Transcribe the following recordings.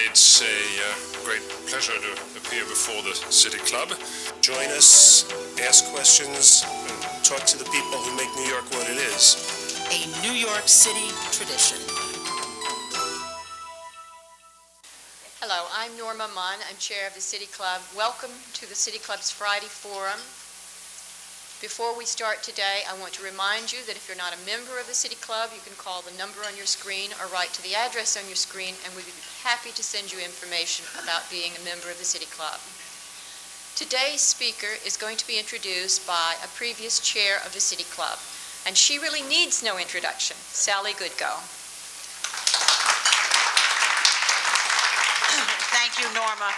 It's a great pleasure to appear before the City Club. Join us, ask questions, and talk to the people who make New York what it is. A New York City tradition. Hello, I'm Norma Munn. I'm chair of the City Club. Welcome to the City Club's Friday Forum. Before we start today, I want to remind you that if you're not a member of the City Club, you can call the number on your screen or write to the address on your screen, and we'd be happy to send you information about being a member of the City Club. Today's speaker is going to be introduced by a previous chair of the City Club, and she really needs no introduction, Sally Goodgo. Thank you, Norma.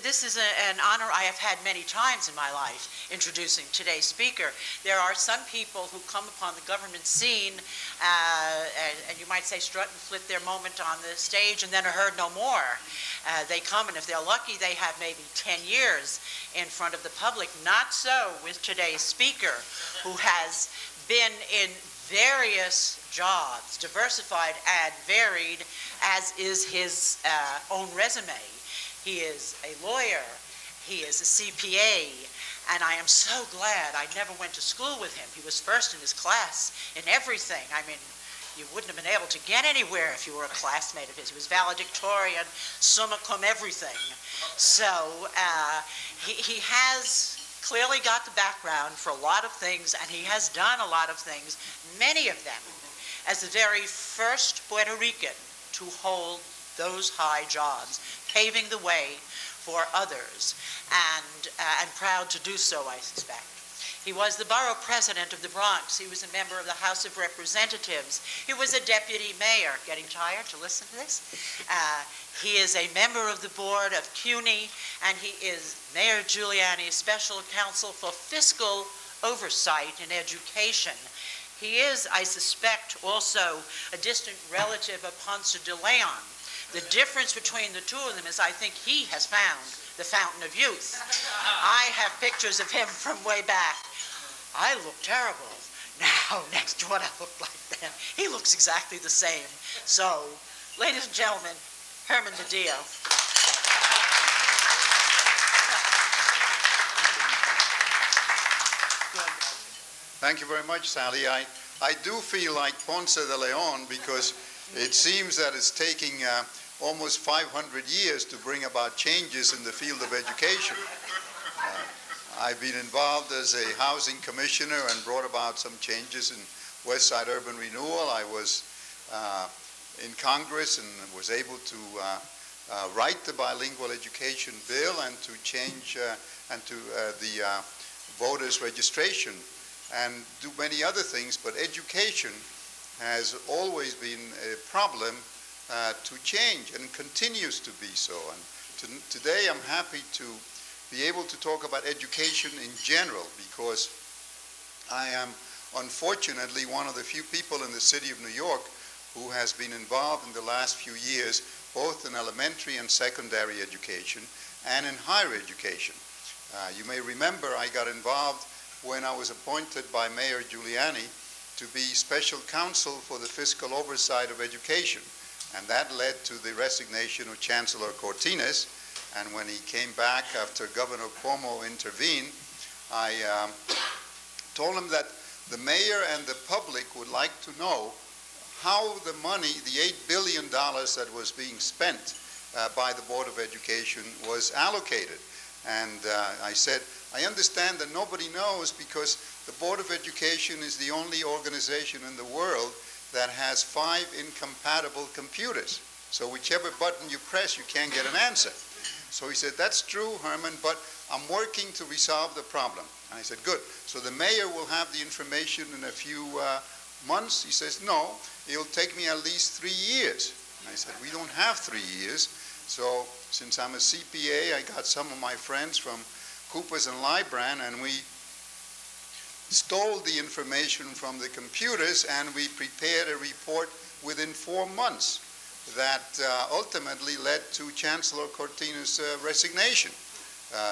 This is an honor I have had many times in my life, introducing today's speaker. There are some people who come upon the government scene and you might say strut and flit their moment on the stage and then are heard no more. They come, and if they're lucky, they have maybe 10 years in front of the public. Not so with today's speaker, who has been in various jobs, diversified and varied, as is his own resume. He is a lawyer, he is a CPA, and I am so glad I never went to school with him. He was first in his class in everything. I mean, you wouldn't have been able to get anywhere if you were a classmate of his. He was valedictorian, summa cum everything. So he has clearly got the background for a lot of things, and he has done a lot of things, many of them, as the very first Puerto Rican to hold those high jobs, paving the way for others, and proud to do so, I suspect. He was the borough president of the Bronx. He was a member of the House of Representatives. He was a deputy mayor. Getting tired to listen to this? He is a member of the board of CUNY, and he is Mayor Giuliani's special counsel for fiscal oversight in education. He is, I suspect, also a distant relative of Ponce de Leon. The difference between the two of them is I think he has found the fountain of youth. I have pictures of him from way back. I look terrible now next to what I looked like then. He looks exactly the same. So, ladies and gentlemen, Herman Badillo. Thank you very much, Sally. I do feel like Ponce de Leon because it seems that it's taking almost 500 years to bring about changes in the field of education. I've been involved as a housing commissioner and brought about some changes in West Side Urban Renewal. I was in Congress and was able to write the bilingual education bill and to change the voters registration and do many other things, but education has always been a problem to change and continues to be so. And today I'm happy to be able to talk about education in general because I am unfortunately one of the few people in the city of New York who has been involved in the last few years both in elementary and secondary education and in higher education. You may remember I got involved when I was appointed by Mayor Giuliani to be special counsel for the fiscal oversight of education. And that led to the resignation of Chancellor Cortines. And when he came back after Governor Cuomo intervened, I told him that the mayor and the public would like to know how the money, the $8 billion that was being spent by the Board of Education was allocated. And I said, I understand that nobody knows because the Board of Education is the only organization in the world that has 5 incompatible computers. So whichever button you press, you can't get an answer. So he said, that's true, Herman, but I'm working to resolve the problem. And I said, good. So the mayor will have the information in a few months? He says, no, it'll take me at least 3 years. And I said, we don't have 3 years. So since I'm a CPA, I got some of my friends from Coopers and Lybrand, and we stole the information from the computers, and we prepared a report within 4 months that ultimately led to Chancellor Cortines' resignation.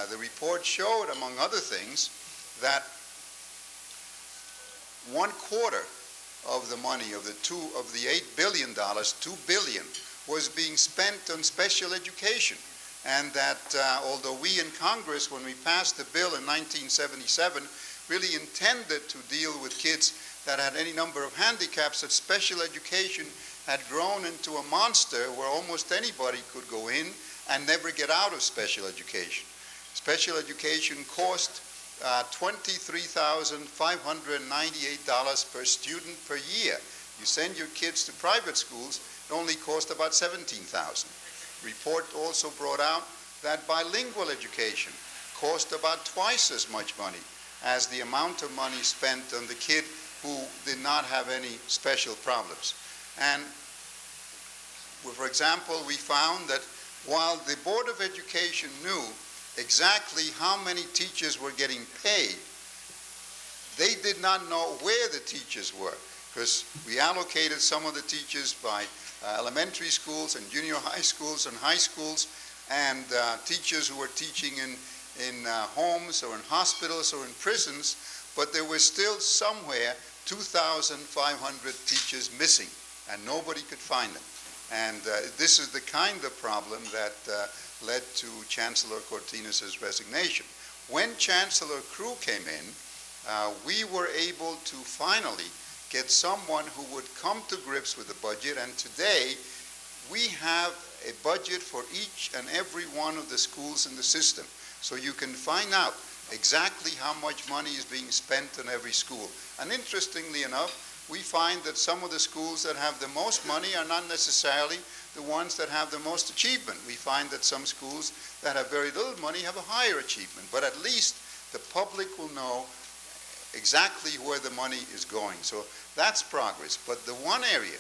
The report showed, among other things, that 1/4 of the money of the $8 billion, $2 billion was being spent on special education. And that although we in Congress, when we passed the bill in 1977, really intended to deal with kids that had any number of handicaps, that special education had grown into a monster where almost anybody could go in and never get out of special education. Special education cost $23,598 per student per year. You send your kids to private schools, it only cost about $17,000. Report also brought out that bilingual education cost about twice as much money as the amount of money spent on the kid who did not have any special problems. And for example, we found that while the Board of Education knew exactly how many teachers were getting paid, they did not know where the teachers were, because we allocated some of the teachers by elementary schools and junior high schools and high schools, and teachers who were teaching in homes or in hospitals or in prisons, but there were still somewhere 2,500 teachers missing, and nobody could find them. And this is the kind of problem that led to Chancellor Cortinas's resignation. When Chancellor Crew came in, we were able to finally get someone who would come to grips with the budget, and today we have a budget for each and every one of the schools in the system. So you can find out exactly how much money is being spent on every school. And interestingly enough, we find that some of the schools that have the most money are not necessarily the ones that have the most achievement. We find that some schools that have very little money have a higher achievement, but at least the public will know exactly where the money is going. So that's progress. But the one area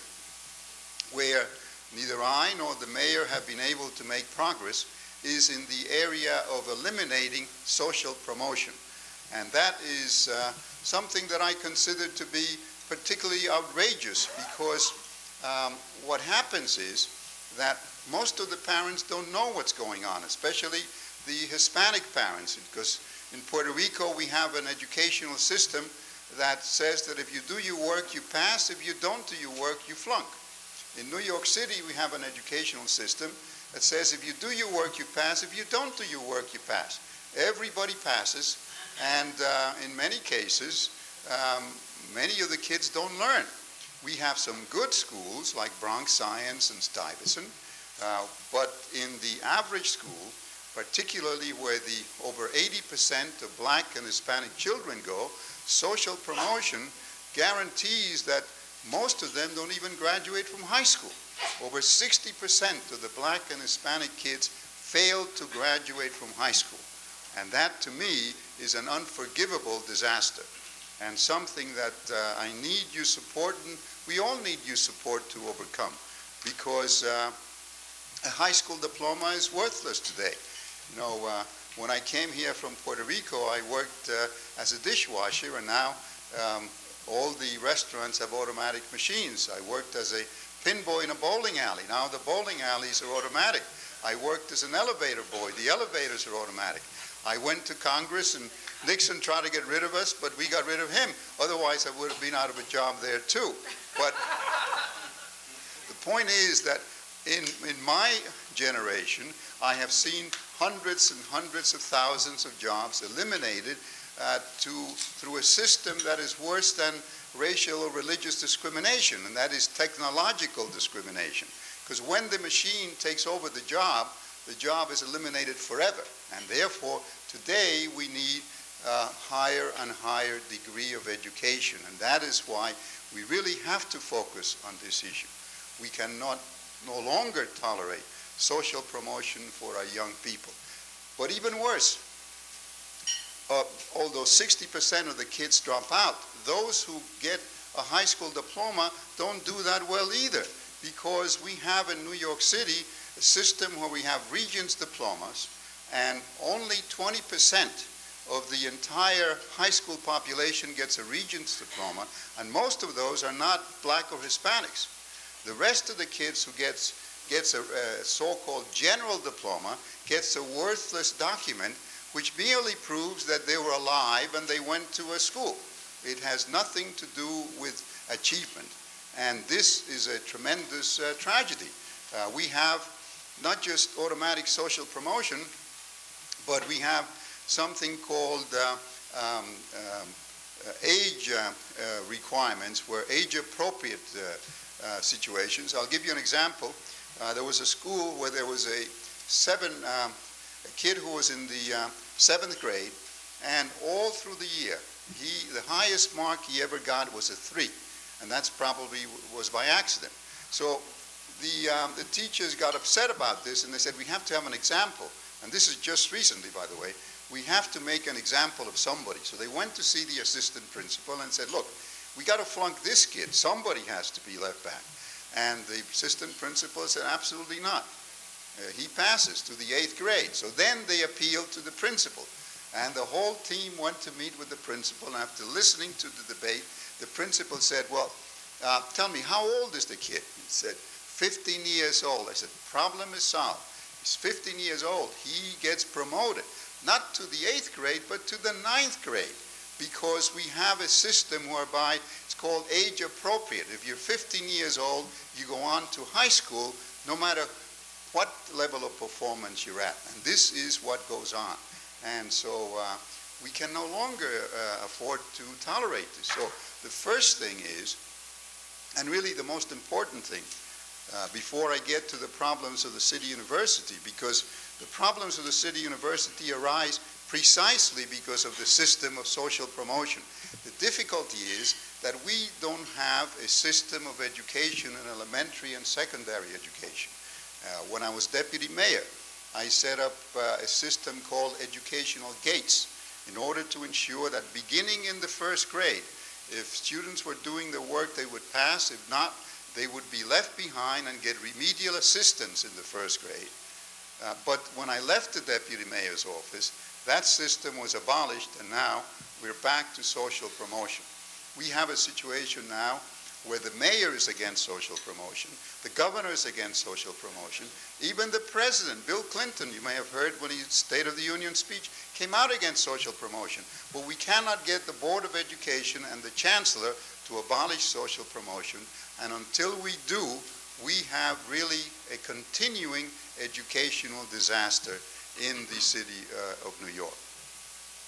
where neither I nor the mayor have been able to make progress is in the area of eliminating social promotion. And that is something that I consider to be particularly outrageous, because what happens is that most of the parents don't know what's going on, especially the Hispanic parents, because in Puerto Rico we have an educational system that says that if you do your work, you pass. If you don't do your work, you flunk. In New York City, we have an educational system that says if you do your work, you pass. If you don't do your work, you pass. Everybody passes, and in many cases, many of the kids don't learn. We have some good schools like Bronx Science and Stuyvesant, but in the average school, particularly where the over 80% of black and Hispanic children go, social promotion guarantees that most of them don't even graduate from high school. Over 60% of the black and Hispanic kids fail to graduate from high school. And that, to me, is an unforgivable disaster, and something that I need your support, and we all need your support to overcome, because a high school diploma is worthless today. You know, when I came here from Puerto Rico, I worked as a dishwasher, and now all the restaurants have automatic machines. I worked as a pinboy in a bowling alley. Now the bowling alleys are automatic. I worked as an elevator boy. The elevators are automatic. I went to Congress, and Nixon tried to get rid of us, but we got rid of him. Otherwise, I would have been out of a job there too. But the point is that in my generation, I have seen hundreds and hundreds of thousands of jobs eliminated through a system that is worse than racial or religious discrimination, and that is technological discrimination. Because when the machine takes over the job is eliminated forever. And therefore, today we need a higher and higher degree of education. And that is why we really have to focus on this issue. We cannot no longer tolerate social promotion for our young people. But even worse, although 60% of the kids drop out, those who get a high school diploma don't do that well either, because we have in New York City a system where we have Regents diplomas, and only 20% of the entire high school population gets a Regents diploma, and most of those are not black or Hispanics. The rest of the kids who gets a so-called general diploma gets a worthless document which merely proves that they were alive and they went to a school. It has nothing to do with achievement. And this is a tremendous tragedy, We have not just automatic social promotion, but we have something called age requirements, where age-appropriate situations. I'll give you an example. There was a school where there was a kid who was in the 7th grade, and all through the year, the highest mark he ever got was a 3, and that's probably was by accident. So the teachers got upset about this, and they said, we have to have an example. And this is just recently, by the way. We have to make an example of somebody. So they went to see the assistant principal and said, look, we got to flunk this kid. Somebody has to be left back. And the assistant principal said, absolutely not. He passes to the 8th grade. So then they appealed to the principal. And the whole team went to meet with the principal. And after listening to the debate, the principal said, well, tell me, how old is the kid? He said, 15 years old. I said, problem is solved. He's 15 years old. He gets promoted, not to the 8th grade, but to the 9th grade, because we have a system whereby it's called age appropriate. If you're 15 years old, you go on to high school, no matter what level of performance you're at. And this is what goes on. And so we can no longer afford to tolerate this. So the first thing is, and really the most important thing, before I get to the problems of the City University, because the problems of the City University arise precisely because of the system of social promotion. The difficulty is that we don't have a system of education in elementary and secondary education. When I was deputy mayor, I set up a system called educational gates in order to ensure that beginning in the 1st grade, if students were doing the work, they would pass. If not, they would be left behind and get remedial assistance in the 1st grade. But when I left the deputy mayor's office, that system was abolished, and now we're back to social promotion. We have a situation now where the mayor is against social promotion, the governor is against social promotion, even the president, Bill Clinton, you may have heard when his State of the Union speech, came out against social promotion. But we cannot get the Board of Education and the Chancellor to abolish social promotion, and until we do, we have really a continuing educational disaster in the city of New York.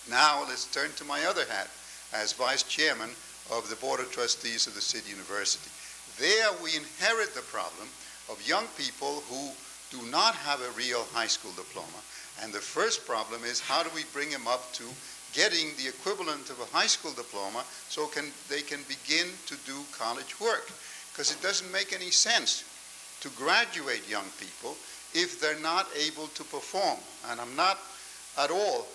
Now let's turn to my other hat as Vice Chairman of the Board of Trustees of the City University. There we inherit the problem of young people who do not have a real high school diploma, and the first problem is, how do we bring them up to getting the equivalent of a high school diploma so they can begin to do college work? Because it doesn't make any sense to graduate young people if they're not able to perform. And I'm not at all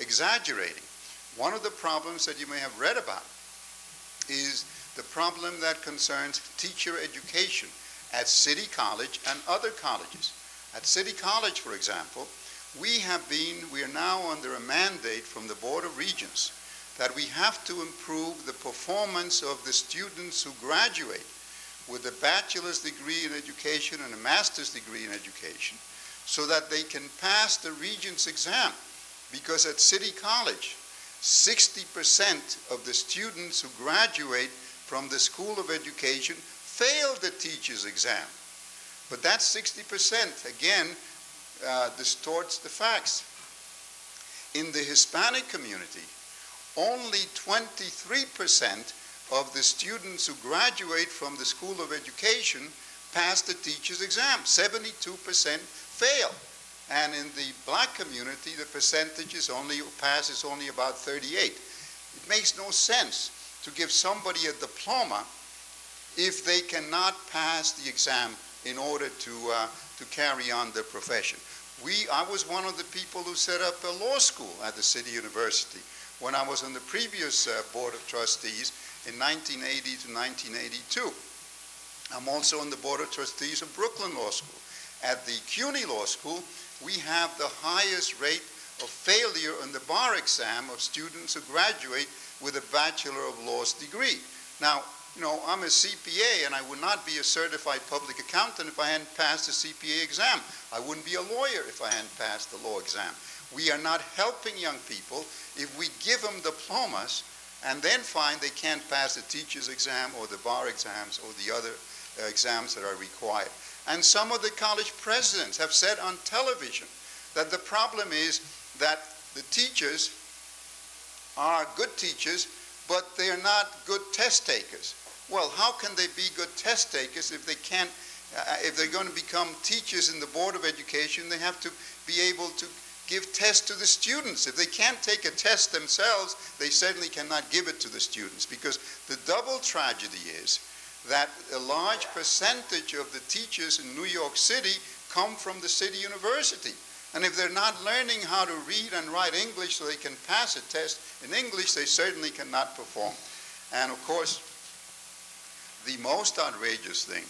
exaggerating. One of the problems that you may have read about is the problem that concerns teacher education at City College and other colleges. At City College, for example, we are now under a mandate from the Board of Regents that we have to improve the performance of the students who graduate with a bachelor's degree in education and a master's degree in education, so that they can pass the Regents exam. Because at City College, 60% of the students who graduate from the School of Education fail the teacher's exam. But that 60%, again, distorts the facts. In the Hispanic community, only 23% of the students who graduate from the School of Education pass the teacher's exam. 72% fail. And in the black community, the percentage is only about 38. It makes no sense to give somebody a diploma if they cannot pass the exam in order to carry on their profession. I was one of the people who set up a law school at the City University when I was on the previous Board of Trustees in 1980 to 1982. I'm also on the Board of Trustees of Brooklyn Law School. At the CUNY Law School, we have the highest rate of failure on the bar exam of students who graduate with a Bachelor of Laws degree. Now, I'm a CPA, and I would not be a certified public accountant if I hadn't passed the CPA exam. I wouldn't be a lawyer if I hadn't passed the law exam. We are not helping young people if we give them diplomas and then find they can't pass the teacher's exam or the bar exams or the other exams that are required. And some of the college presidents have said on television that the problem is that the teachers are good teachers, but they are not good test takers. Well, how can they be good test takers if they can't, if they're going to become teachers in the Board of Education, they have to be able to give tests to the students. If they can't take a test themselves, they certainly cannot give it to the students, because the double tragedy is that a large percentage of the teachers in New York City come from the city university. And if they're not learning how to read and write English so they can pass a test in English, they certainly cannot perform. And of course, the most outrageous thing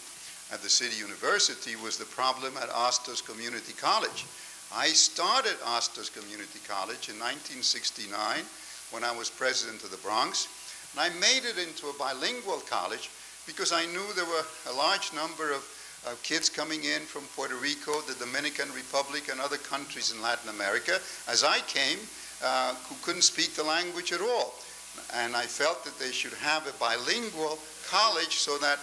at the city university was the problem at Astos Community College. I started Astos Community College in 1969 when I was president of the Bronx, and I made it into a bilingual college because I knew there were a large number of kids coming in from Puerto Rico, the Dominican Republic, and other countries in Latin America, as I came, who couldn't speak the language at all. And I felt that they should have a bilingual college so that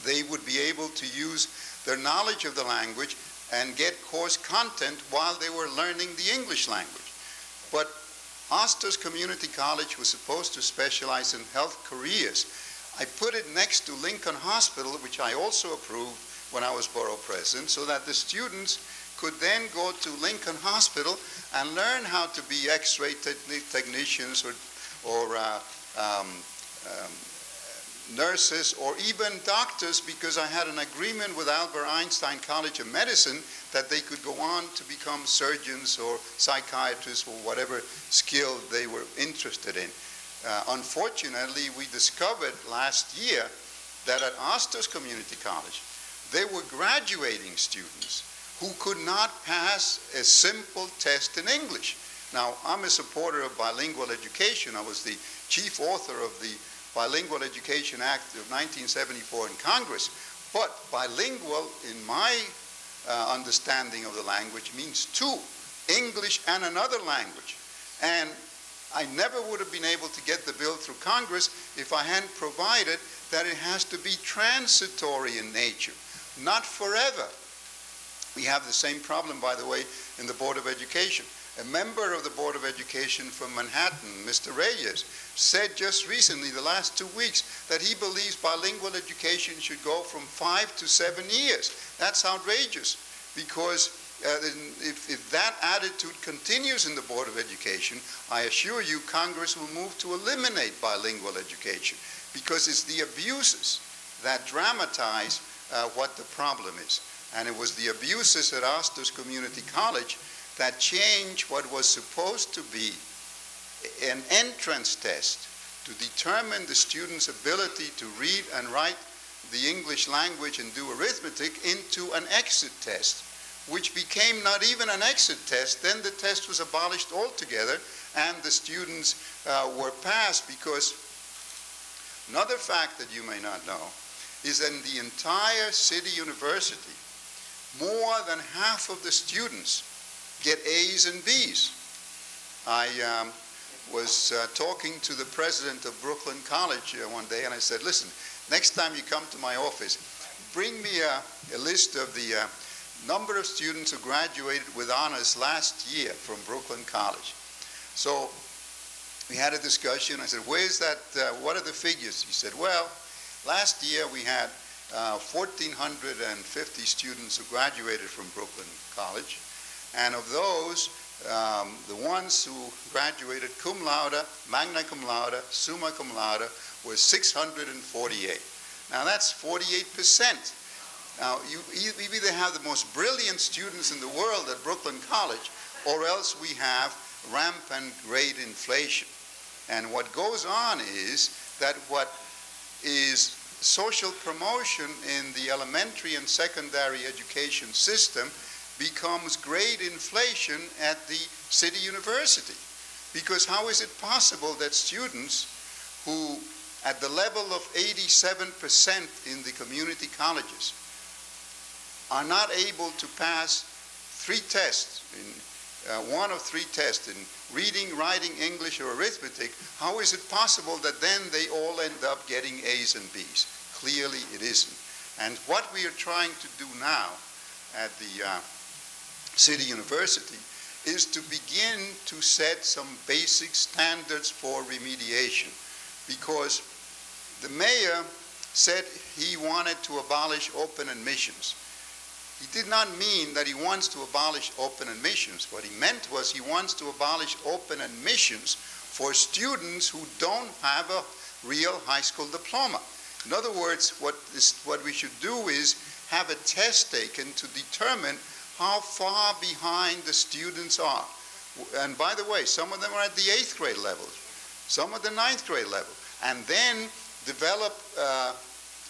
they would be able to use their knowledge of the language and get course content while they were learning the English language. But Astos Community College was supposed to specialize in health careers. I put it next to Lincoln Hospital, which I also approved when I was borough president, so that the students could then go to Lincoln Hospital and learn how to be X-ray technicians or nurses or even doctors, because I had an agreement with Albert Einstein College of Medicine that they could go on to become surgeons or psychiatrists or whatever skill they were interested in. Unfortunately, we discovered last year that at Astos Community College, they were graduating students who could not pass a simple test in English. Now, I'm a supporter of bilingual education. I was the chief author of the Bilingual Education Act of 1974 in Congress. But bilingual, in my understanding of the language, means two, English and another language. And I never would have been able to get the bill through Congress if I hadn't provided that it has to be transitory in nature, not forever. We have the same problem, by the way, in the Board of Education. A member of the Board of Education from Manhattan, Mr. Reyes, said just recently, the last 2 weeks, that he believes bilingual education should go from 5 to 7 years. That's outrageous, because if that attitude continues in the Board of Education, I assure you Congress will move to eliminate bilingual education, because it's the abuses that dramatize what the problem is. And it was the abuses at Astos Community College that changed what was supposed to be an entrance test to determine the student's ability to read and write the English language and do arithmetic into an exit test, which became not even an exit test. Then the test was abolished altogether, and the students were passed, because another fact that you may not know is that in the entire city university, more than half of the students get A's and B's. I was talking to the president of Brooklyn College one day, and I said, listen, next time you come to my office, bring me a list of the number of students who graduated with honors last year from Brooklyn College. So we had a discussion. I said, where's that, what are the figures? He said, well, last year we had 1,450 students who graduated from Brooklyn College. And of those, the ones who graduated cum laude, magna cum laude, summa cum laude, was 648. Now that's 48%. Now you either have the most brilliant students in the world at Brooklyn College, or else we have rampant grade inflation. And what goes on is that what is social promotion in the elementary and secondary education system becomes grade inflation at the city university. Because how is it possible that students who, at the level of 87% in the community colleges, are not able to pass 3 tests, one of 3 tests in reading, writing, English, or arithmetic, how is it possible that then they all end up getting A's and B's? Clearly it isn't. And what we are trying to do now at the City University is to begin to set some basic standards for remediation, because the mayor said he wanted to abolish open admissions. He did not mean that he wants to abolish open admissions. What he meant was he wants to abolish open admissions for students who don't have a real high school diploma. In other words, what we should do is have a test taken to determine how far behind the students are. And by the way, some of them are at the 8th grade level, some at the 9th grade level, and then develop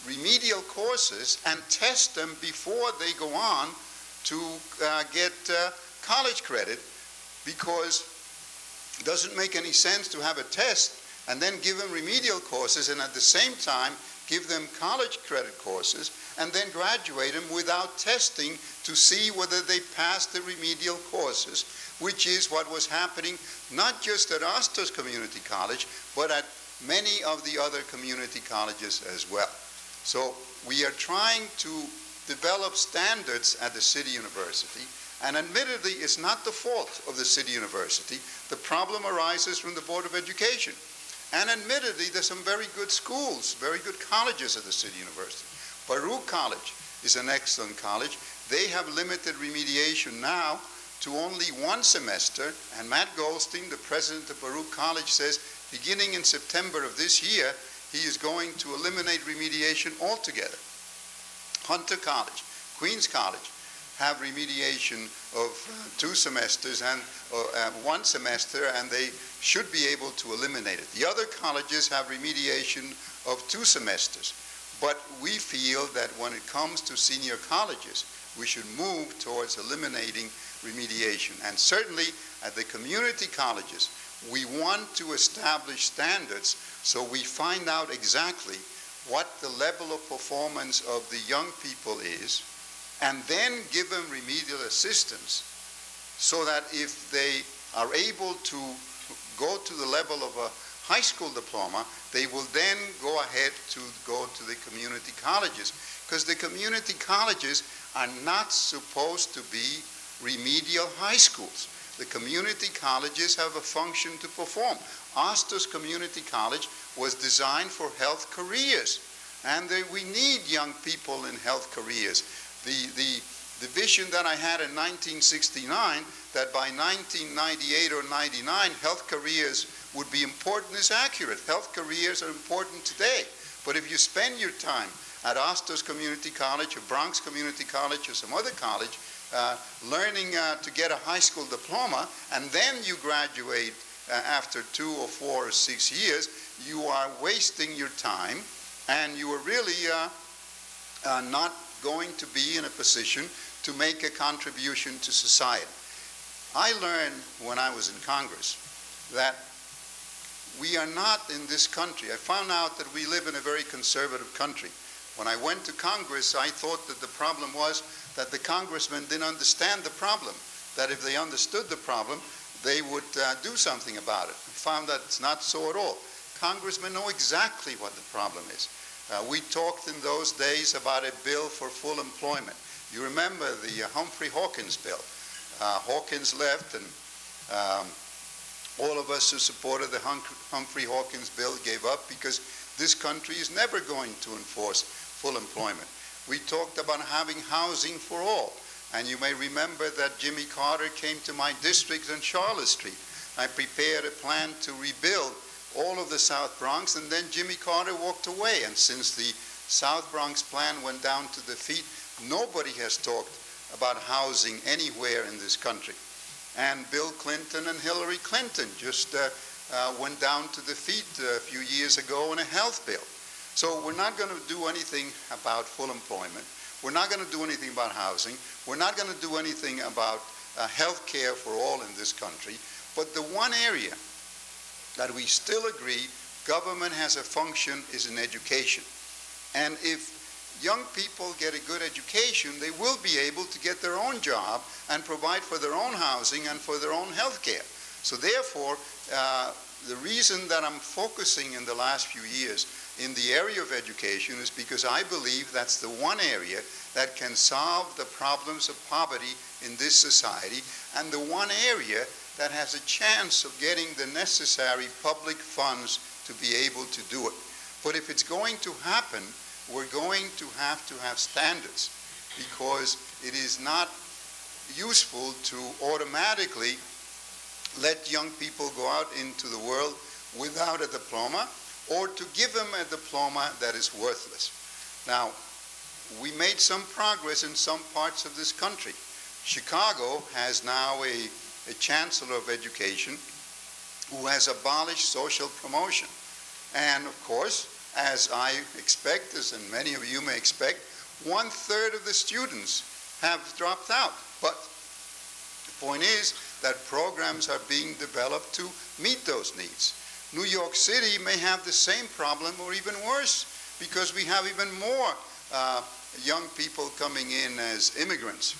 remedial courses and test them before they go on to get college credit, because it doesn't make any sense to have a test and then give them remedial courses and at the same time give them college credit courses and then graduate them without testing to see whether they passed the remedial courses, which is what was happening not just at Astor's Community College, but at many of the other community colleges as well. So we are trying to develop standards at the City University, and admittedly, it's not the fault of the City University. The problem arises from the Board of Education. And admittedly, there's some very good schools, very good colleges at the City University. Baruch College is an excellent college. They have limited remediation now to only 1 semester, and Matt Goldstein, the president of Baruch College, says beginning in September of this year, he is going to eliminate remediation altogether. Hunter College, Queens College, have remediation of 2 semesters and 1 semester, and they should be able to eliminate it. The other colleges have remediation of 2 semesters. But we feel that when it comes to senior colleges, we should move towards eliminating remediation. And certainly at the community colleges, we want to establish standards so we find out exactly what the level of performance of the young people is, and then give them remedial assistance so that if they are able to go to the level of a high school diploma, they will then go ahead to go to the community colleges. Because the community colleges are not supposed to be remedial high schools. The community colleges have a function to perform. Astor's Community College was designed for health careers, and we need young people in health careers. The vision that I had in 1969, that by 1998 or 99, health careers would be important, is accurate. Health careers are important today. But if you spend your time at Astor's Community College or Bronx Community College or some other college, learning to get a high school diploma, and then you graduate after 2 or 4 or 6 years, you are wasting your time, and you are really not going to be in a position to make a contribution to society. I learned when I was in Congress that we are not in this country. I found out that we live in a very conservative country. When I went to Congress, I thought that the problem was that the congressmen didn't understand the problem, that if they understood the problem, they would do something about it. I found that it's not so at all. Congressmen know exactly what the problem is. We talked in those days about a bill for full employment. You remember the Humphrey Hawkins bill. Hawkins left, and all of us who supported the Humphrey Hawkins bill gave up, because this country is never going to enforce full employment. We talked about having housing for all. And you may remember that Jimmy Carter came to my district on Charlotte Street. I prepared a plan to rebuild all of the South Bronx, and then Jimmy Carter walked away. And since the South Bronx plan went down to defeat, nobody has talked about housing anywhere in this country. And Bill Clinton and Hillary Clinton just went down to defeat a few years ago in a health bill. So we're not going to do anything about full employment. We're not going to do anything about housing. We're not going to do anything about health care for all in this country. But the one area that we still agree government has a function is in education. And if young people get a good education, they will be able to get their own job and provide for their own housing and for their own health care. So therefore, the reason that I'm focusing in the last few years in the area of education is because I believe that's the one area that can solve the problems of poverty in this society, and the one area that has a chance of getting the necessary public funds to be able to do it. But if it's going to happen, we're going to have standards, because it is not useful to automatically let young people go out into the world without a diploma, or to give them a diploma that is worthless. Now, we made some progress in some parts of this country. Chicago has now a chancellor of education who has abolished social promotion. And of course, as I expect, as and many of you may expect, 1/3 of the students have dropped out. But the point is that programs are being developed to meet those needs. New York City may have the same problem, or even worse, because we have even more young people coming in as immigrants.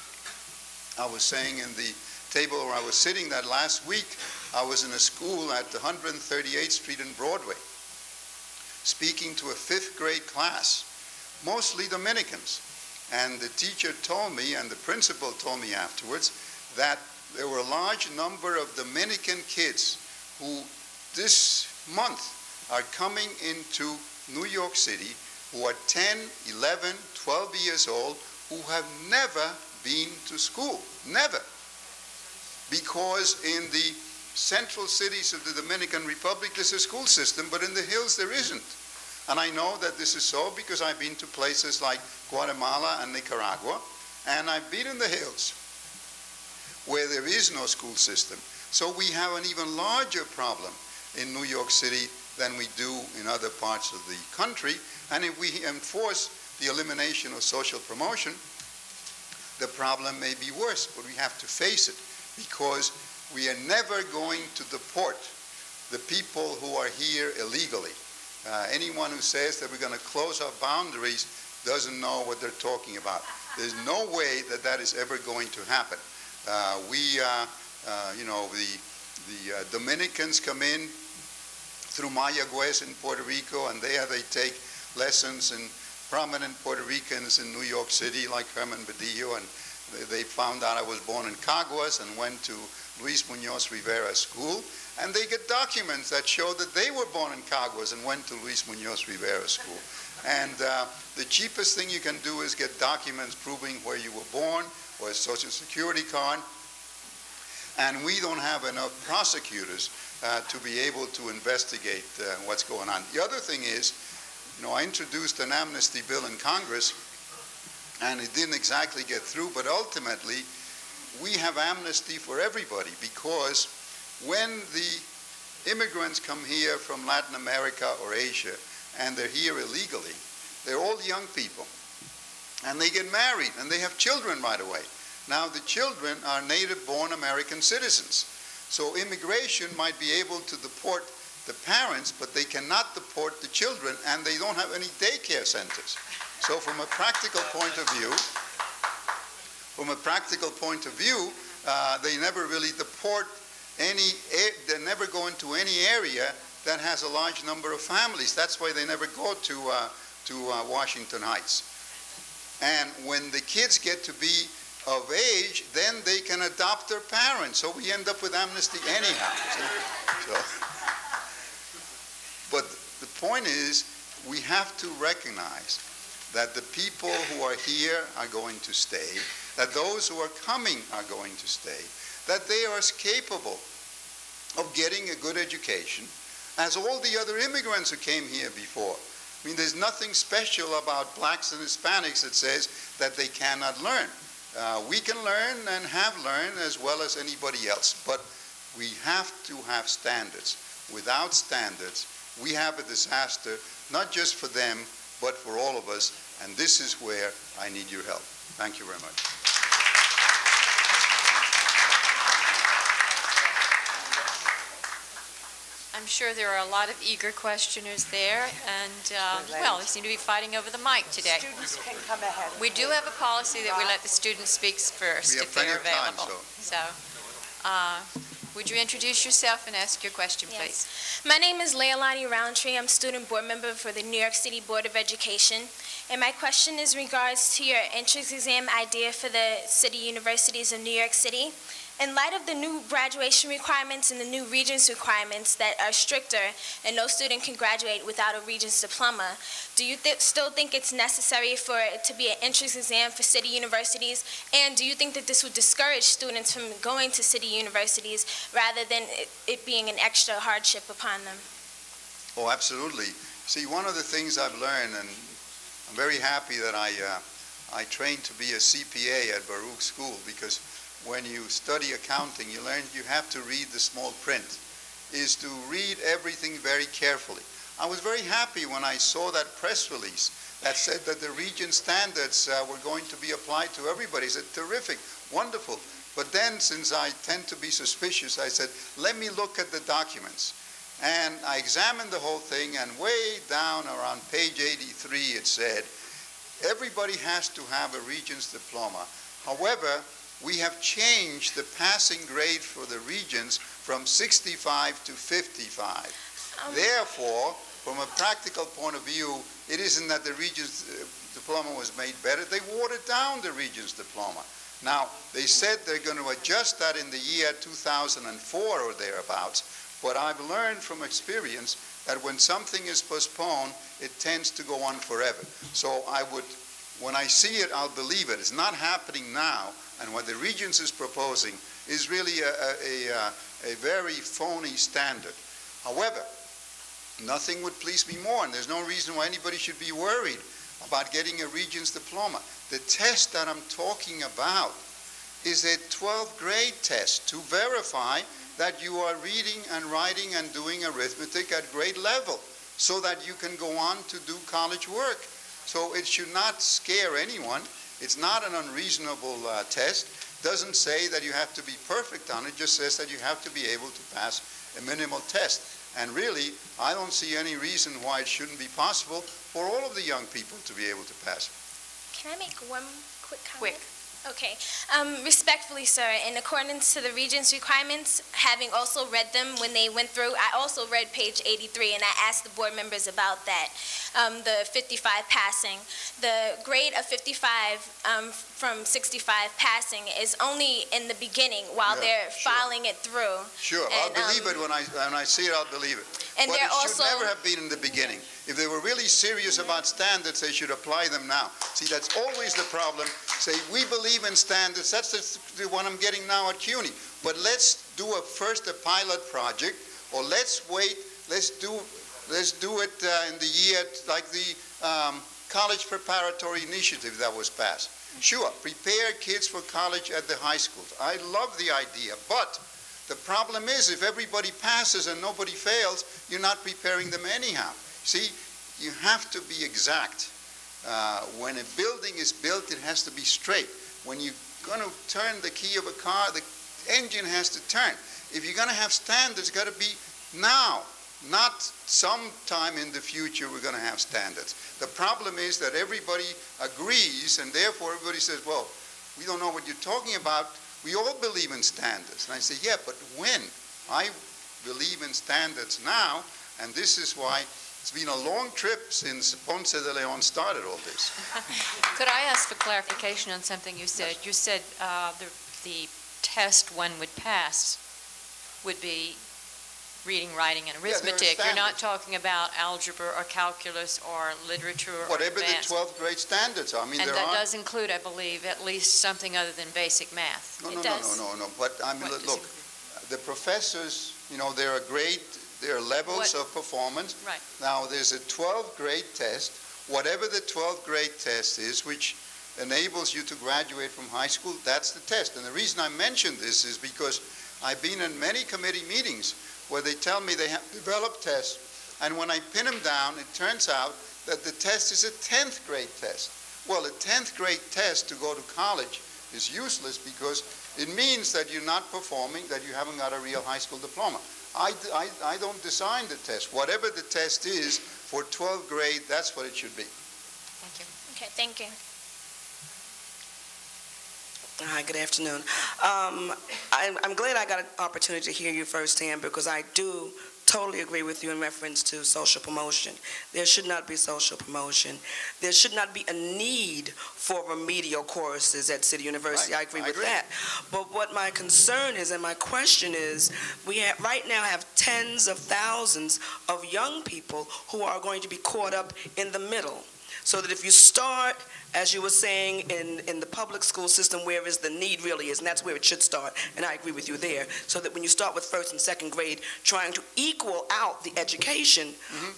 I was saying in the table where I was sitting that last week, I was in a school at 138th Street and Broadway, speaking to a 5th grade class, mostly Dominicans. And the teacher told me, and the principal told me afterwards, that there were a large number of Dominican kids who this month are coming into New York City, who are 10, 11, 12 years old, who have never been to school, never. Because in the central cities of the Dominican Republic, there's a school system, but in the hills there isn't. And I know that this is so because I've been to places like Guatemala and Nicaragua, and I've been in the hills where there is no school system. So we have an even larger problem in New York City than we do in other parts of the country. And if we enforce the elimination of social promotion, the problem may be worse, but we have to face it, because we are never going to deport the people who are here illegally. Anyone who says that we're going to close our boundaries doesn't know what they're talking about. There's no way that that is ever going to happen. The Dominicans come in through Mayagüez in Puerto Rico, and there they take lessons in prominent Puerto Ricans in New York City, like Herman Badillo, and they found out I was born in Caguas and went to Luis Muñoz Rivera School, and they get documents that show that they were born in Caguas and went to Luis Muñoz Rivera School. And the cheapest thing you can do is get documents proving where you were born, or a social security card, and we don't have enough prosecutors to be able to investigate what's going on. The other thing is, I introduced an amnesty bill in Congress, and it didn't exactly get through, but ultimately we have amnesty for everybody, because when the immigrants come here from Latin America or Asia and they're here illegally, they're all young people, and they get married and they have children right away. Now the children are native-born American citizens, so immigration might be able to deport the parents, but they cannot deport the children, and they don't have any daycare centers. So from a practical point of view, they never really deport they never go into any area that has a large number of families. That's why they never go to Washington Heights. And when the kids get to be of age, then they can adopt their parents. So we end up with amnesty anyhow. But the point is, we have to recognize that the people who are here are going to stay, that those who are coming are going to stay, that they are as capable of getting a good education as all the other immigrants who came here before. I mean, there's nothing special about blacks and Hispanics that says that they cannot learn. We can learn and have learned as well as anybody else, but we have to have standards. Without standards, we have a disaster, not just for them, but for all of us, and this is where I need your help. Thank you very much. I'm sure there are a lot of eager questioners there, and, they seem to be fighting over the mic today. Students can come ahead. We do have a policy that we let the students speak first We have if they're plenty of time, available. So, Would you introduce yourself and ask your question, please? Yes. My name is Leilani Roundtree. I'm student board member for the New York City Board of Education. And my question is in regards to your entrance exam idea for the city universities of New York City. In light of the new graduation requirements and the new Regents requirements that are stricter and no student can graduate without a Regents diploma, do you still think it's necessary for it to be an entrance exam for city universities? And do you think that this would discourage students from going to city universities rather than it being an extra hardship upon them? Oh, absolutely. See, one of the things I've learned, and I'm very happy that I trained to be a CPA at Baruch School, because when you study accounting, you learn you have to read the small print, is to read everything very carefully. I was very happy when I saw that press release that said that the Regent standards were going to be applied to everybody. I said, terrific, wonderful. But then, since I tend to be suspicious, I said, let me look at the documents. And I examined the whole thing, and way down around page 83 it said, everybody has to have a Regents diploma. However, we have changed the passing grade for the Regents from 65 to 55. Therefore, from a practical point of view, it isn't that the Regents diploma was made better. They watered down the Regents diploma. Now, they said they're going to adjust that in the year 2004 or thereabouts, but I've learned from experience that when something is postponed, it tends to go on forever. So when I see it, I'll believe it. It's not happening now. And what the Regents is proposing is really a very phony standard. However, nothing would please me more, and there's no reason why anybody should be worried about getting a Regents diploma. The test that I'm talking about is a 12th grade test to verify that you are reading and writing and doing arithmetic at grade level so that you can go on to do college work. So it should not scare anyone. It's not an unreasonable test. Doesn't say that you have to be perfect on it, just says that you have to be able to pass a minimal test. And really, I don't see any reason why it shouldn't be possible for all of the young people to be able to pass it. Can I make one quick comment? Quick. Okay. Respectfully, sir, in accordance to the Regents' requirements, having also read them when they went through, I also read page 83, and I asked the board members about that, the 55 passing. The grade of 55 from 65 passing is only in the beginning while they're filing it through. Sure, I'll believe it when I see it, I'll believe it. And but they're it should never have been in the beginning. If they were really serious about standards, they should apply them now. See, that's always the problem. Say, we believe in standards. That's the one I'm getting now at CUNY. But let's do first a pilot project, or let's wait. Let's do it in the year like the college preparatory initiative that was passed. Sure, prepare kids for college at the high schools. I love the idea, but the problem is if everybody passes and nobody fails, you're not preparing them anyhow. See, you have to be exact. When a building is built, it has to be straight. When you're going to turn the key of a car, the engine has to turn. If you're going to have standards, it's got to be now, not sometime in the future we're going to have standards. The problem is that everybody agrees, and therefore everybody says, well, we don't know what you're talking about. We all believe in standards. And I say, yeah, but when? I believe in standards now, and this is why it's been a long trip since Ponce de Leon started all this. Could I ask for clarification on something you said? Yes. You said the test one would pass would be reading, writing, and arithmetic. there are You're not standards. talking about algebra or calculus or literature or Whatever advanced. the 12th grade standards are. I mean, And there that are. does include, I believe, at least something other than basic math. No. But I mean, What does look, it the professors, there are levels of performance. Right. Now, there's a 12th grade test. Whatever the 12th grade test is, which enables you to graduate from high school, that's the test. And the reason I mention this is because I've been in many committee meetings where they tell me they have developed tests, and when I pin them down, it turns out that the test is a 10th grade test. Well, a 10th grade test to go to college is useless because it means that you're not performing, that you haven't got a real high school diploma. I don't design the test. Whatever the test is for 12th grade, that's what it should be. Thank you. Okay, thank you. Hi, good afternoon. I'm glad I got an opportunity to hear you firsthand because I do totally agree with you in reference to social promotion. There should not be social promotion. There should not be a need for remedial courses at City University. Right, I agree I with agree. that. But what my concern is and my question is, right now have tens of thousands of young people who are going to be caught up in the middle. So that if you start, as you were saying, in the public school system where is the need really is, and that's where it should start, and I agree with you there, so that when you start with first and second grade, trying to equal out the education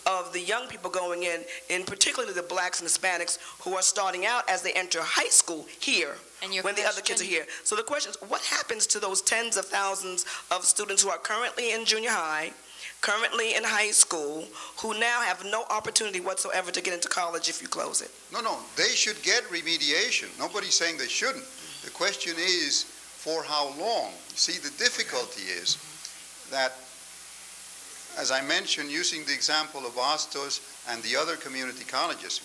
of the young people going in particularly the blacks and Hispanics who are starting out as they enter high school here, And your when the other kids are question? here. So the question is, what happens to those tens of thousands of students who are currently in junior high, currently in high school, who now have no opportunity whatsoever to get into college if you close it? No, they should get remediation. Nobody's saying they shouldn't. The question is, for how long? You see, the difficulty is that, as I mentioned, using the example of Bastos and the other community colleges,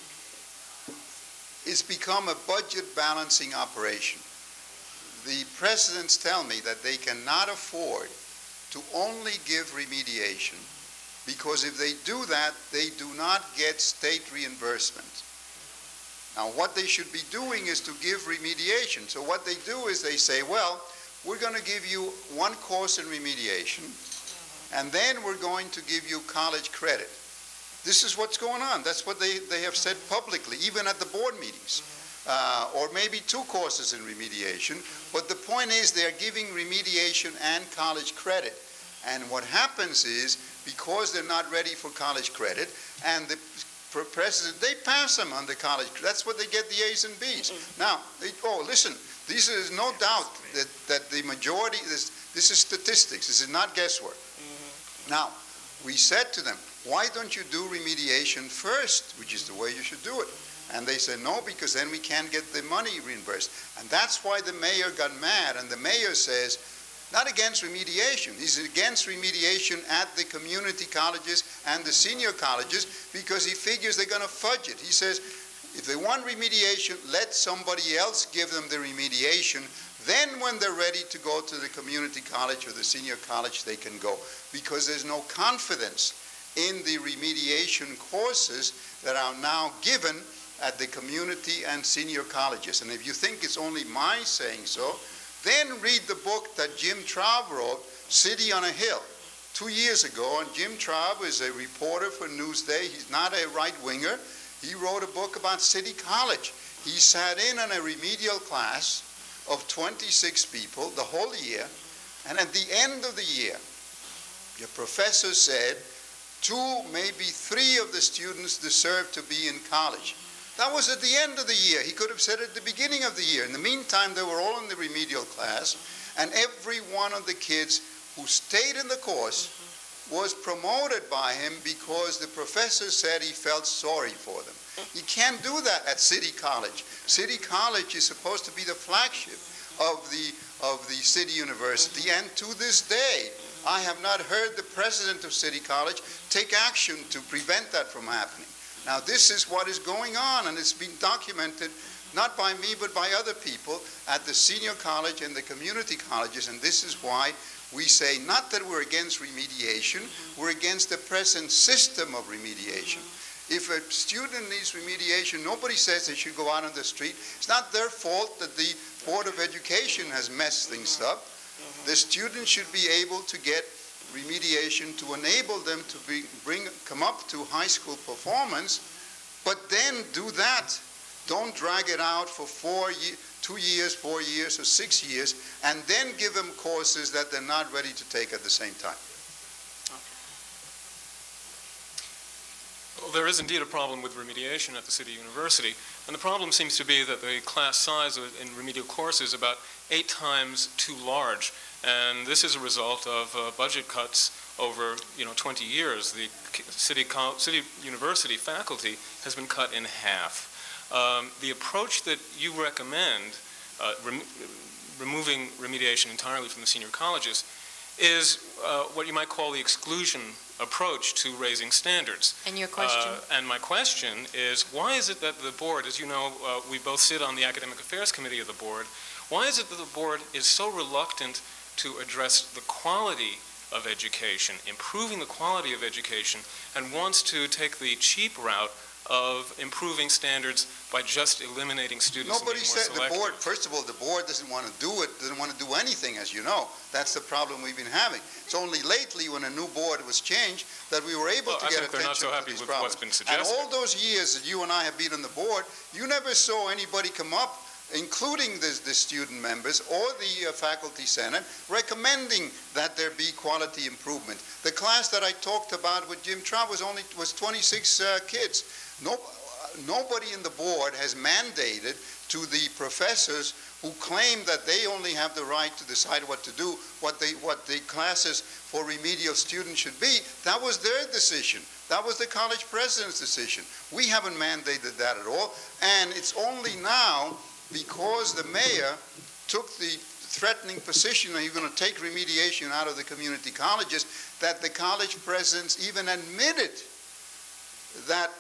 it's become a budget balancing operation. The presidents tell me that they cannot afford to only give remediation, because if they do that, they do not get state reimbursement. Now, what they should be doing is to give remediation. So what they do is they say, well, we're going to give you one course in remediation, and then we're going to give you college credit. This is what's going on. That's what they have said publicly, even at the board meetings. Or maybe two courses in remediation. But the point is they're giving remediation and college credit. And what happens is, because they're not ready for college credit, and the president, they pass them on the college. That's what they get, the A's and B's. Now, listen, this is no doubt that the majority, this is statistics. This is not guesswork. Now, we said to them, why don't you do remediation first, which is the way you should do it? And they said, no, because then we can't get the money reimbursed. And that's why the mayor got mad. And the mayor says, not against remediation. He's against remediation at the community colleges and the senior colleges because he figures they're going to fudge it. He says, if they want remediation, let somebody else give them the remediation. Then when they're ready to go to the community college or the senior college, they can go. Because there's no confidence in the remediation courses that are now given at the community and senior colleges. And if you think it's only my saying so, then read the book that Jim Traub wrote, City on a Hill, 2 years ago. And Jim Traub is a reporter for Newsday. He's not a right-winger. He wrote a book about City College. He sat in on a remedial class of 26 people the whole year. And at the end of the year, the professor said 2, maybe 3 of the students deserve to be in college. That was at the end of the year. He could have said at the beginning of the year. In the meantime, they were all in the remedial class, and every one of the kids who stayed in the course was promoted by him because the professor said he felt sorry for them. You can't do that at City College. City College is supposed to be the flagship of the City University, and to this day, I have not heard the president of City College take action to prevent that from happening. Now, this is what is going on, and it's been documented not by me but by other people at the senior college and the community colleges, and this is why we say not that we're against remediation, we're against the present system of remediation. If a student needs remediation, nobody says they should go out on the street. It's not their fault that the Board of Education has messed things up. The students should be able to get remediation to enable them to come up to high school performance, but then do that. Don't drag it out for 2 years, 4 years, or 6 years, and then give them courses that they're not ready to take at the same time. Well, there is indeed a problem with remediation at the City University, and the problem seems to be that the class size in remedial courses is about 8 times too large, and this is a result of budget cuts over 20 years. The City University faculty has been cut in half. The approach that you recommend, removing remediation entirely from the senior colleges, is what you might call the exclusion approach to raising standards. And your question? And my question is, why is it that the board, as you know, we both sit on the Academic Affairs Committee of the board, Why is it that the board is so reluctant to address the quality of education, improving the quality of education, and wants to take the cheap route of improving standards by just eliminating students Nobody and being more said the selective? board, first of all, the board doesn't want to do it, doesn't want to do anything, as you know. That's the problem we've been having. It's only lately, when a new board was changed, that we were able to I get think they're not attention so to happy these with problems. what's been And suggested. all those years that you and I have been on the board, you never saw anybody come up, including the student members or the faculty senate, recommending that there be quality improvement. The class that I talked about with Jim Trout was 26 kids. Nobody in the board has mandated to the professors who claim that they only have the right to decide what to do, what the classes for remedial students should be. That was their decision. That was the college president's decision. We haven't mandated that at all, and it's only now, because the mayor took the threatening position that you're going to take remediation out of the community colleges, that the college presidents even admitted that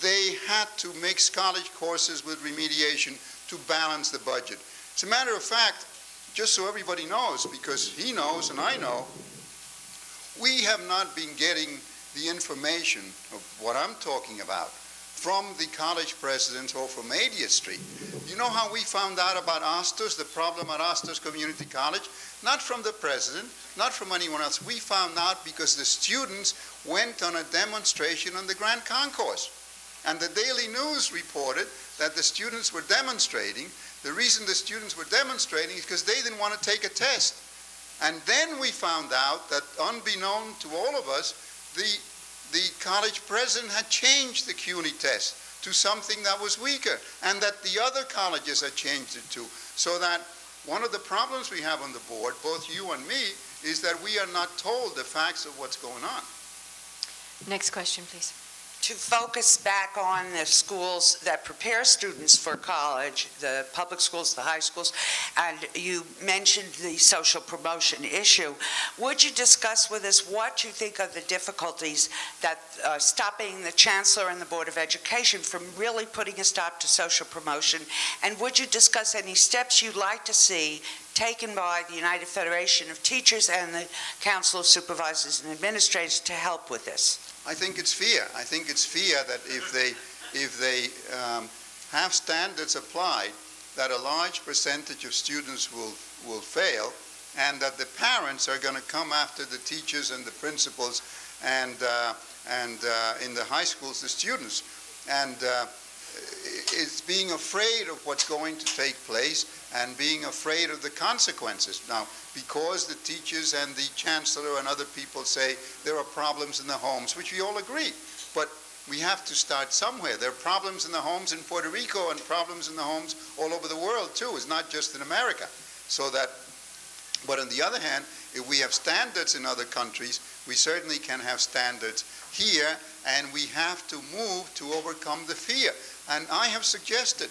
they had to mix college courses with remediation to balance the budget. As a matter of fact, just so everybody knows, because he knows and I know, we have not been getting the information of what I'm talking about from the college presidents or from 80th Street. You know how we found out about Ostos, the problem at Ostos Community College? Not from the president, not from anyone else. We found out because the students went on a demonstration on the Grand Concourse. And the Daily News reported that the students were demonstrating. The reason the students were demonstrating is because they didn't want to take a test. And then we found out that, unbeknown to all of us, the college president had changed the CUNY test to something that was weaker, and that the other colleges had changed it too. So that one of the problems we have on the board, both you and me, is that we are not told the facts of what's going on. Next question, please. To focus back on the schools that prepare students for college, the public schools, the high schools, and you mentioned the social promotion issue, would you discuss with us what you think are the difficulties that stopping the chancellor and the Board of Education from really putting a stop to social promotion? And would you discuss any steps you'd like to see taken by the United Federation of Teachers and the Council of Supervisors and Administrators to help with this? I think it's fear. I think it's fear that if they have standards applied, that a large percentage of students will fail, and that the parents are going to come after the teachers and the principals and in the high schools, the students. And it's being afraid of what's going to take place and being afraid of the consequences. Now, because the teachers and the chancellor and other people say there are problems in the homes, which we all agree, but we have to start somewhere. There are problems in the homes in Puerto Rico and problems in the homes all over the world too. It's not just in America. So that, but on the other hand, if we have standards in other countries, we certainly can have standards here, and we have to move to overcome the fear. And I have suggested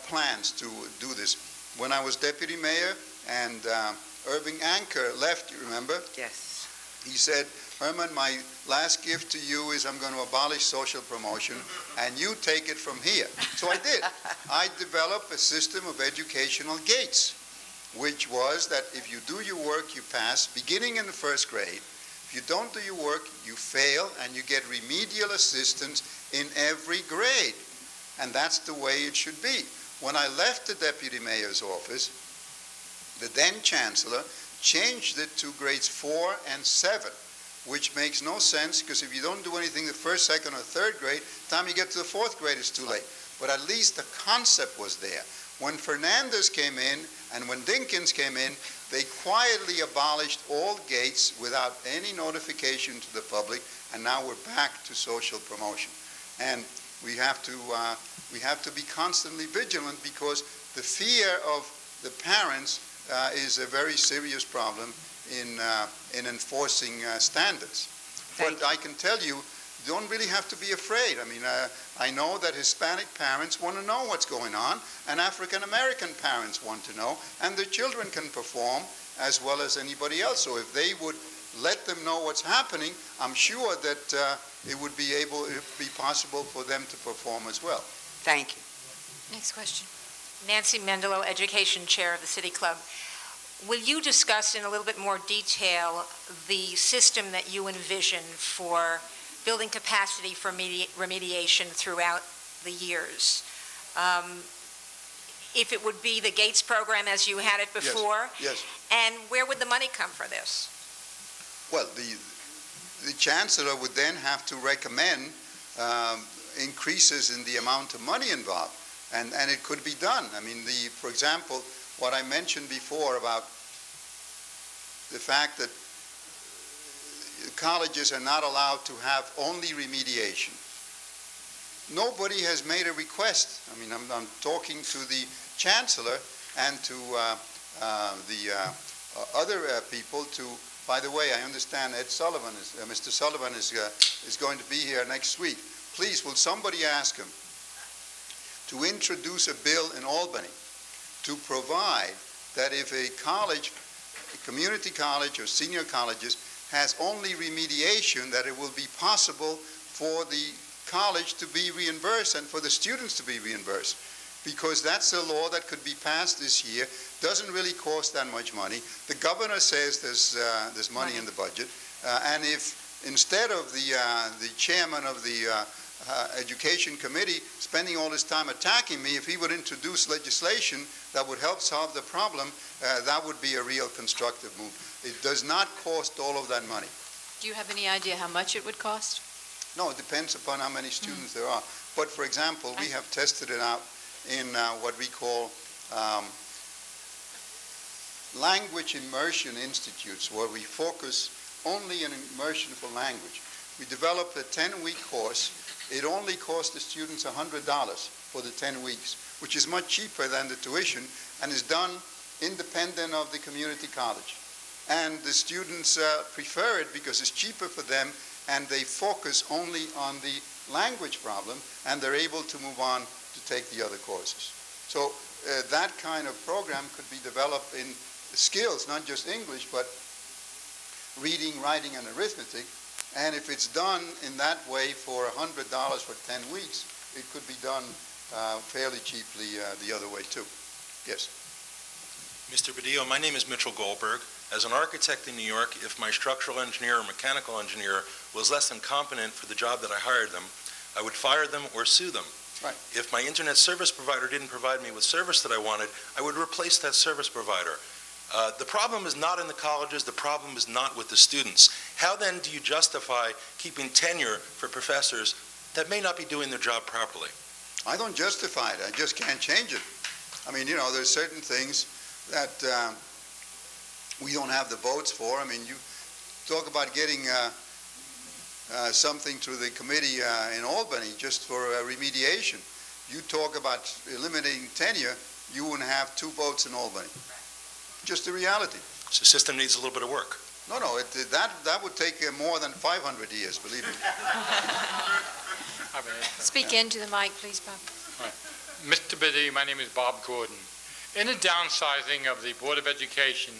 plans to do this. When I was deputy mayor and Irving Anker left, you remember? Yes. He said, Herman, my last gift to you is I'm going to abolish social promotion, and you take it from here. So I did. I developed a system of educational gates, which was that if you do your work, you pass, beginning in the first grade. If you don't do your work, you fail, and you get remedial assistance in every grade. And that's the way it should be. When I left the deputy mayor's office, the then chancellor changed it to grades 4 and 7, which makes no sense, because if you don't do anything the first, second, or third grade, the time you get to the fourth grade it's too late. But at least the concept was there. When Fernandez came in and when Dinkins came in, they quietly abolished all gates without any notification to the public, and now we're back to social promotion. And we have to be constantly vigilant, because the fear of the parents is a very serious problem in enforcing standards. But I can tell you, you don't really have to be afraid. I mean, I know that Hispanic parents want to know what's going on, and African American parents want to know, and their children can perform as well as anybody else. So if they would let them know what's happening, I'm sure that it would be possible for them to perform as well. Thank you. Next question. Nancy Mendelo, Education Chair of the City Club. Will you discuss in a little bit more detail the system that you envision for building capacity for remediation throughout the years? If it would be the Gates program as you had it before? Yes. And where would the money come for this? Well, the chancellor would then have to recommend increases in the amount of money involved, and it could be done. I mean, for example, what I mentioned before about the fact that colleges are not allowed to have only remediation. Nobody has made a request. I mean, I'm talking to the chancellor and to the other people to, by the way, I understand Mr. Sullivan is going to be here next week. Please, will somebody ask him to introduce a bill in Albany to provide that if a college, a community college or senior colleges has only remediation, that it will be possible for the college to be reimbursed and for the students to be reimbursed. Because that's a law that could be passed this year, doesn't really cost that much money. The governor says there's money in the budget, and if instead of the chairman of the Education Committee spending all his time attacking me, if he would introduce legislation that would help solve the problem, that would be a real constructive move. It does not cost all of that money. Do you have any idea how much it would cost? No, it depends upon how many students there are. But for example, we have tested it out in what we call language immersion institutes, where we focus only on immersion for language. We developed a 10-week course. It only cost the students $100 for the 10 weeks, which is much cheaper than the tuition, and is done independent of the community college. And the students prefer it because it's cheaper for them, and they focus only on the language problem, and they're able to move on to take the other courses. So that kind of program could be developed in skills, not just English, but reading, writing, and arithmetic. And if it's done in that way for $100 for 10 weeks, it could be done fairly cheaply the other way too. Yes. Mr. Badillo, my name is Mitchell Goldberg. As an architect in New York, if my structural engineer or mechanical engineer was less than competent for the job that I hired them, I would fire them or sue them. Right. If my internet service provider didn't provide me with service that I wanted, I would replace that service provider. The problem is not in the colleges, the problem is not with the students. How then do you justify keeping tenure for professors that may not be doing their job properly? I don't justify it, I just can't change it. I mean, there's certain things that we don't have the votes for. I mean, you talk about getting something to the committee in Albany just for remediation. You talk about eliminating tenure, you wouldn't have 2 votes in Albany. Just the reality. So the system needs a little bit of work. No, that would take more than 500 years, believe me. Speak into the mic, please, Bob. Mr. Biddy, my name is Bob Gordon. In the downsizing of the Board of Education,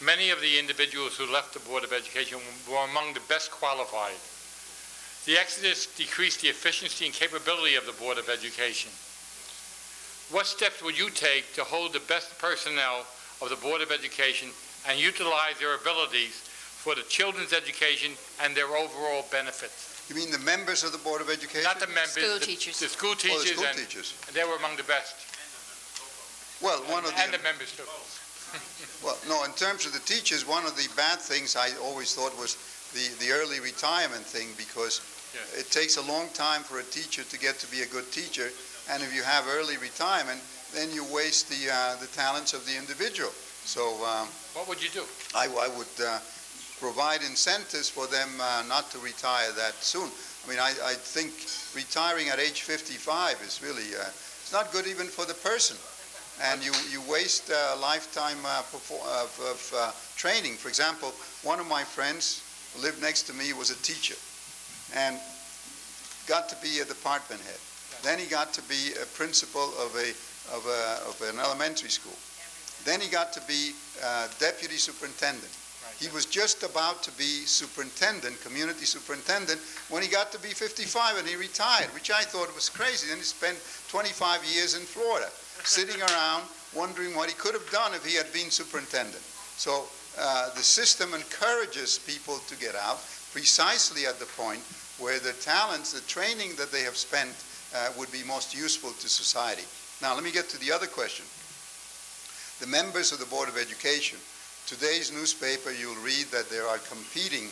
many of the individuals who left the Board of Education were among the best qualified. The exodus decreased the efficiency and capability of the Board of Education. What steps would you take to hold the best personnel of the Board of Education and utilize their abilities for the children's education and their overall benefits? You mean the members of the Board of Education? Not the members. School teachers. The school teachers. Oh, the school teachers. And they were among the best. Well, And the members too. Well, no, in terms of the teachers, one of the bad things I always thought was the early retirement thing, because it takes a long time for a teacher to get to be a good teacher, and if you have early retirement, then you waste the talents of the individual. So what would you do? I would provide incentives for them not to retire that soon. I mean, I think retiring at age 55 is really, it's not good even for the person. And you waste a lifetime of training. For example, one of my friends who lived next to me was a teacher and got to be a department head. Then he got to be a principal of an elementary school. Then he got to be deputy superintendent. He was just about to be superintendent, community superintendent, when he got to be 55 and he retired, which I thought was crazy. Then he spent 25 years in Florida. sitting around wondering what he could have done if he had been superintendent. So the system encourages people to get out precisely at the point where the talents, the training that they have spent would be most useful to society. Now, let me get to the other question. The members of the Board of Education. Today's newspaper, you'll read that there are competing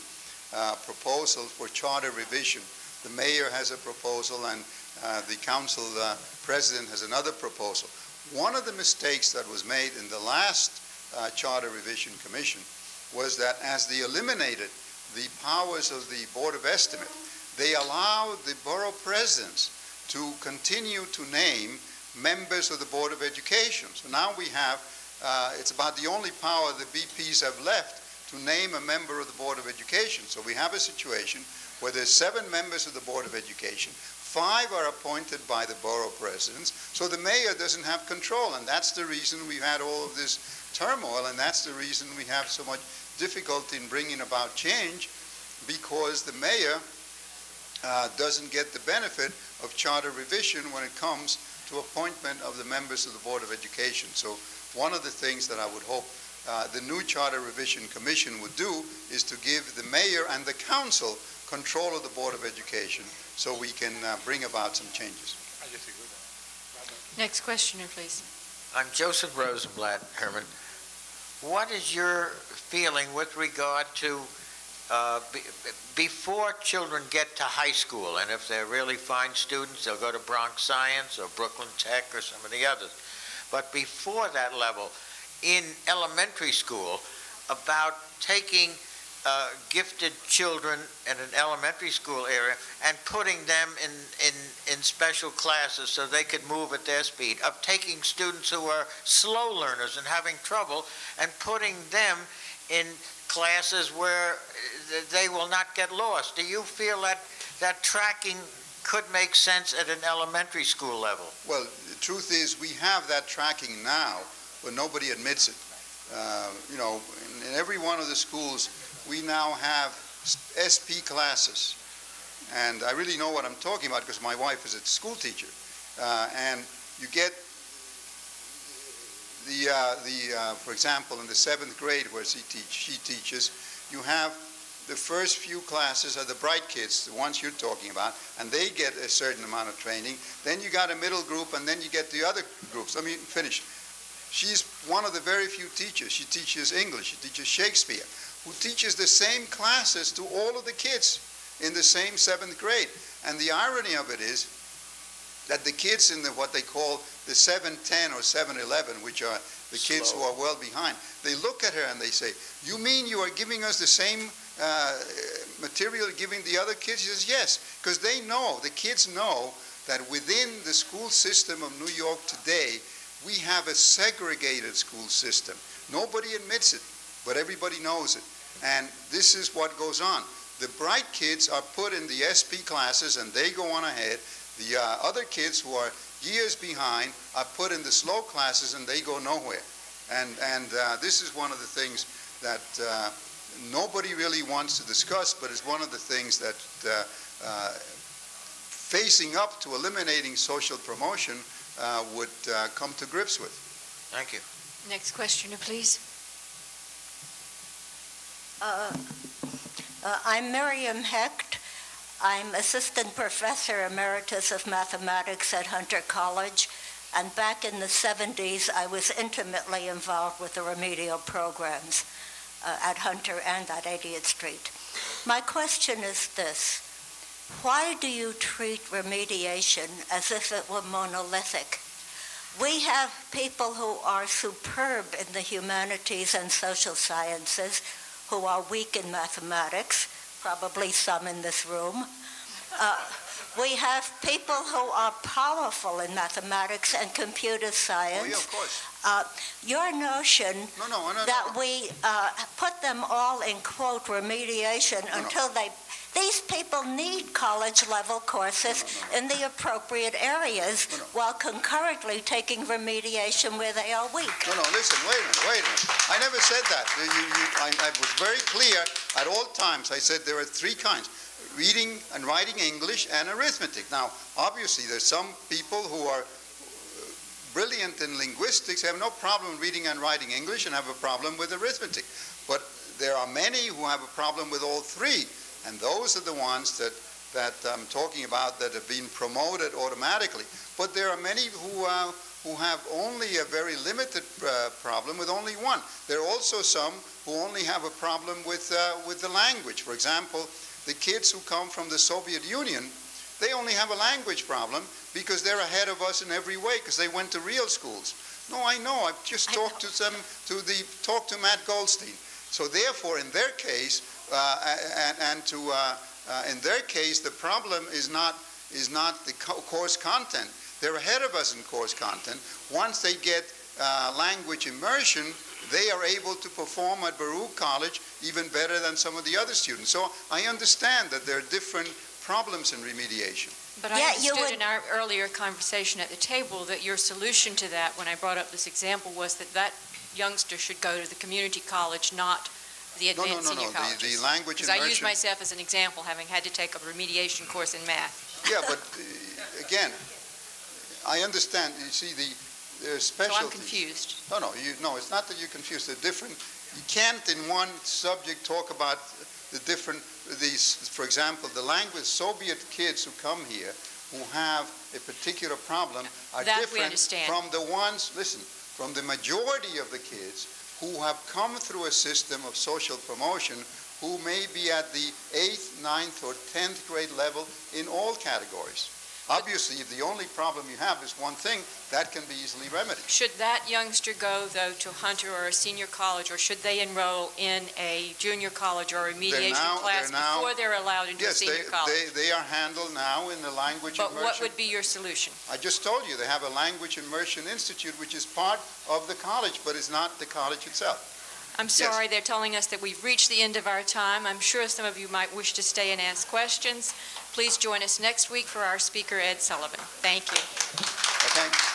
proposals for charter revision. The mayor has a proposal and the council president has another proposal. One of the mistakes that was made in the last Charter Revision Commission was that as they eliminated the powers of the Board of Estimate, they allowed the borough presidents to continue to name members of the Board of Education. So now we have, it's about the only power the BPs have left to name a member of the Board of Education. So we have a situation where there's 7 members of the Board of Education, 5 are appointed by the borough presidents, so the mayor doesn't have control, and that's the reason we've had all of this turmoil, and that's the reason we have so much difficulty in bringing about change, because the mayor doesn't get the benefit of charter revision when it comes to appointment of the members of the Board of Education. So one of the things that I would hope the new Charter Revision Commission would do is to give the mayor and the council control of the Board of Education so we can bring about some changes. I disagree with that. Next questioner, please. I'm Joseph Rosenblatt, Herman. What is your feeling with regard to before children get to high school, and if they're really fine students, they'll go to Bronx Science or Brooklyn Tech or some of the others. But before that level, in elementary school, about taking gifted children in an elementary school area and putting them in special classes so they could move at their speed, of taking students who are slow learners and having trouble and putting them in classes where they will not get lost. Do you feel that tracking could make sense at an elementary school level? Well, the truth is we have that tracking now, but nobody admits it. You know, in every one of the schools, we now have SP classes. And I really know what I'm talking about because my wife is a school teacher. And you get for example, in the 7th grade where she teaches, you have the first few classes are the bright kids, the ones you're talking about, and they get a certain amount of training. Then you got a middle group, and then you get the other groups. Let me finish. She's one of the very few teachers. She teaches English, she teaches Shakespeare, who teaches the same classes to all of the kids in the same 7th grade. And the irony of it is that the kids in what they call the 710 or 711, which are the kids who are well behind, they look at her and they say, "You mean you are giving us the same material giving the other kids?" She says, "Yes," because they know, the kids know that within the school system of New York today, we have a segregated school system. Nobody admits it, but everybody knows it. And this is what goes on. The bright kids are put in the SP classes and they go on ahead. The other kids who are years behind are put in the slow classes and they go nowhere. And this is one of the things that nobody really wants to discuss, but it's one of the things that facing up to eliminating social promotion would come to grips with. Thank you. Next questioner, please. I'm Miriam Hecht. I'm Assistant Professor Emeritus of Mathematics at Hunter College, and back in the 70s, I was intimately involved with the remedial programs at Hunter and at 80th Street. My question is this: why do you treat remediation as if it were monolithic? We have people who are superb in the humanities and social sciences, who are weak in mathematics, probably some in this room. We have people who are powerful in mathematics and computer science. Oh, yeah, of course. Your notion that we put them all in, quote, remediation until these people need college-level courses in the appropriate areas while concurrently taking remediation where they are weak. No, listen, wait a minute. I never said that. I was very clear at all times. I said there are 3 kinds: reading and writing English and arithmetic. Now, obviously, there's some people who are brilliant in linguistics have no problem reading and writing English and have a problem with arithmetic. But there are many who have a problem with all three, and those are the ones that I'm talking about that have been promoted automatically. But there are many who have only a very limited problem with only one. There are also some who only have a problem with the language. For example, the kids who come from the Soviet Union, they only have a language problem because they're ahead of us in every way because they went to real schools. No, I know. I've just talked to them, talked to Matt Goldstein. So therefore, in their case, in their case, the problem is not the course content. They're ahead of us in course content. Once they get language immersion, they are able to perform at Baruch College even better than some of the other students. So I understand that there are different problems in remediation. But I understood in our earlier conversation at the table that your solution to that, when I brought up this example, was that youngster should go to the community college, not the advanced senior colleges. The language because immersion. I use myself as an example, having had to take a remediation course in math. Yeah, but again, I understand. You see, there are specialties. So I'm confused. No, it's not that you're confused. They're different. You can't in one subject talk about the different, for example, the language. Soviet kids who come here who have a particular problem are different from the ones, from the majority of the kids who have come through a system of social promotion who may be at the 8th, 9th, or 10th grade level in all categories. Obviously, if the only problem you have is one thing, that can be easily remedied. Should that youngster go, though, to Hunter or a senior college, or should they enroll in a junior college or a remediation class before they're allowed into a senior college? Yes, they are handled now in the language immersion. But what would be your solution? I just told you, they have a language immersion institute, which is part of the college, but is not the college itself. I'm sorry, they're telling us that we've reached the end of our time. I'm sure some of you might wish to stay and ask questions. Please join us next week for our speaker, Ed Sullivan. Thank you. Okay.